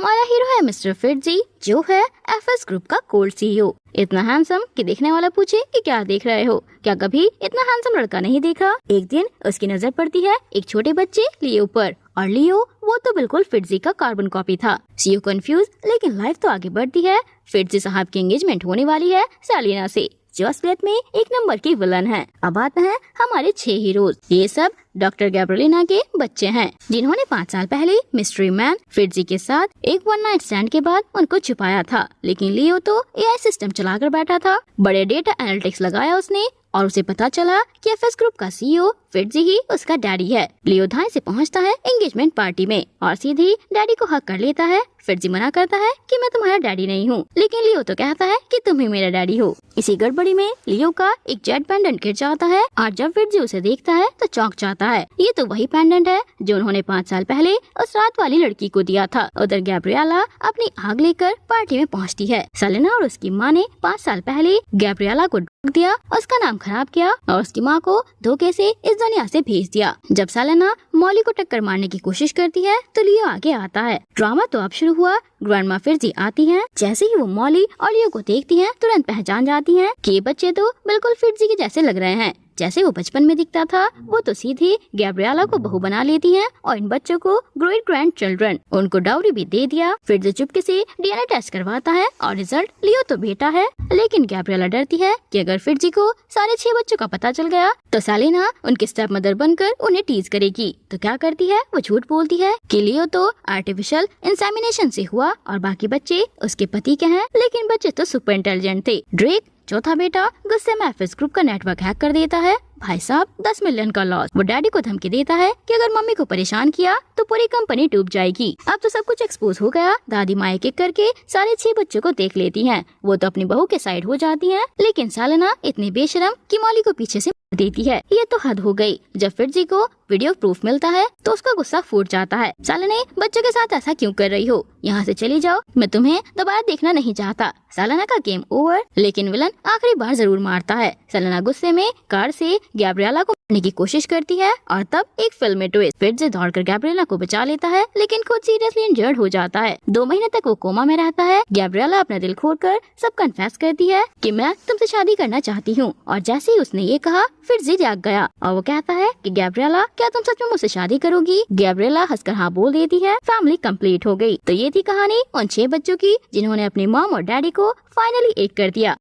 हमारा हीरो है मिस्टर फिट्जी, जो है एफएस ग्रुप का कोल्ड सीईओ। इतना हैंडसम कि देखने वाला पूछे कि क्या देख रहे हो, क्या कभी इतना हैंडसम लड़का नहीं देखा। एक दिन उसकी नजर पड़ती है एक छोटे बच्चे लियो पर, और लियो वो तो बिल्कुल फिट्जी का कार्बन कॉपी था। सीईओ कंफ्यूज, लेकिन लाइफ तो आगे बढ़ती है। फिट्जी साहब की एंगेजमेंट होने वाली है सेलिना से, जो असलियत में एक नंबर की विलन है। अब आते हैं हमारे 6 हीरोज। ये सब डॉक्टर गैब्रिएलिना के बच्चे हैं, जिन्होंने 5 साल पहले मिस्ट्री मैन फिट्जी के साथ एक वन नाइट स्टैंड के बाद उनको छुपाया था। लेकिन लियो तो एआई सिस्टम चलाकर बैठा था, बड़े डेटा एनालिटिक्स लगाया उसने, और उसे पता चला कि एफएस ग्रुप का सीईओ फिट्जी ही उसका डैडी है। लियो धाई से पहुंचता है एंगेजमेंट पार्टी में और सीधी डैडी को हक कर लेता है। फिट्जी मना करता है कि मैं तुम्हारा डैडी नहीं हूँ, लेकिन लियो तो कहता है कि तुम ही मेरा डैडी हो। इसी गड़बड़ी में लियो का एक जेट पेंडेंट गिर जाता है और जब फिट्जी उसे देखता है तो चौंक जाता है। ये तो वही पेंडेंट है जो उन्होंने 5 साल पहले उस रात वाली लड़की को दिया था। उधर गैब्रिएला अपनी आग लेकर पार्टी में पहुँचती है। सेलेना और उसकी माँ ने 5 साल पहले गैब्रिएला को दिया, उसका नाम खराब किया और उसकी माँ को धोखे से इस दुनिया से भेज दिया। जब सेलेना मॉली को टक्कर मारने की कोशिश करती है तो लियो आगे आता है। ड्रामा तो अब शुरू हुआ। ग्रैंडमा फिट्जी आती हैं। जैसे ही वो मॉली और लियो को देखती हैं, तुरंत पहचान जाती हैं कि ये बच्चे तो बिल्कुल फिट्जी के जैसे लग रहे हैं। जैसे वो बचपन में दिखता था, वो तो सीधे गैब्रिएला को बहू बना लेती हैं और इन बच्चों को ग्रेट ग्रैंड चिल्ड्रन, उनको डाउरी भी दे दिया। फिट्जी चुपके से डीएनए टेस्ट करवाता है और रिजल्ट लियो तो बेटा है। लेकिन गैब्रिएला डरती है कि अगर फिट्जी को सारे 6 बच्चों का पता चल गया तो सेलिना उनकी स्टेप मदर बनकर उन्हें टीज करेगी। तो क्या करती है, वो झूठ बोलती है कि लियो तो आर्टिफिशियल इंसेमिनेशन से हुआ और बाकी बच्चे उसके पति के हैं। लेकिन बच्चे तो सुपर इंटेलिजेंट थे। ड्रेक चौथा बेटा गुस्से में एफएस ग्रुप का नेटवर्क हैक कर देता है। भाई साहब 10 मिलियन का लॉस। वो डैडी को धमकी देता है कि अगर मम्मी को परेशान किया तो पूरी कंपनी डूब जाएगी। अब तो सब कुछ एक्सपोज हो गया। दादी माँ एक एक करके सारे 6 बच्चों को देख लेती हैं। वो तो अपनी बहू के साइड हो जाती हैं। लेकिन सेलेना इतनी बेशरम कि मॉली को पीछे से देती है। ये तो हद हो गई। जब फिट्जी को वीडियो प्रूफ मिलता है तो उसका गुस्सा फूट जाता है। सेलेना, बच्चों के साथ ऐसा क्यों कर रही हो, यहाँ से चली जाओ, मैं तुम्हें दोबारा देखना नहीं चाहता। सेलेना का गेम ओवर। लेकिन विलन आखिरी बार जरूर मारता है। सेलेना गुस्से में कार से गैब्रिएला को मारने की कोशिश करती है और तब एक फिल्म में ट्विस्ट। फिट्जी दौड़कर गैब्रिएला को बचा लेता है, लेकिन खुद सीरियसली इंजर्ड हो जाता है। 2 महीने तक वो कोमा में रहता है। गैब्रिएला अपना दिल खोलकर सब कन्फेस करती है कि मैं तुमसे शादी करना चाहती हूँ। और जैसे ही उसने ये कहा, फिट्जी जाग गया और वो कहता है कि गैब्रिएला, क्या तुम सच में मुझसे शादी करोगी? गैब्रिएला हंसकर हाँ बोल देती है। फैमिली कंप्लीट हो गई। तो ये थी कहानी उन 6 बच्चों की जिन्होंने अपनी मॉम और डैडी को फाइनली एक कर दिया।